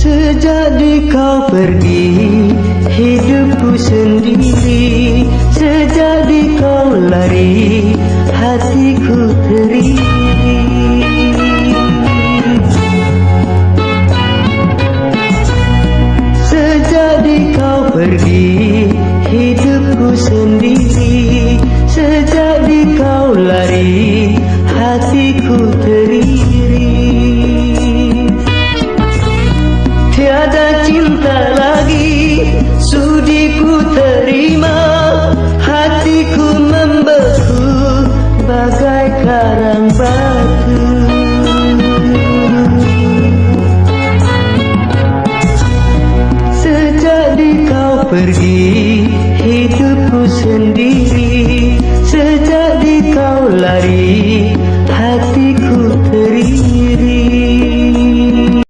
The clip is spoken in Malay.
Sejak kau pergi, hidupku sendiri. Sejak kau lari, hatiku teriri. Sejak kau pergi, hidupku sendiri. Sejak kau lari, hatiku teriri. Tiada cinta lagi sudi ku terima. Hatiku membeku bagai karang batu. Sejak kau pergi,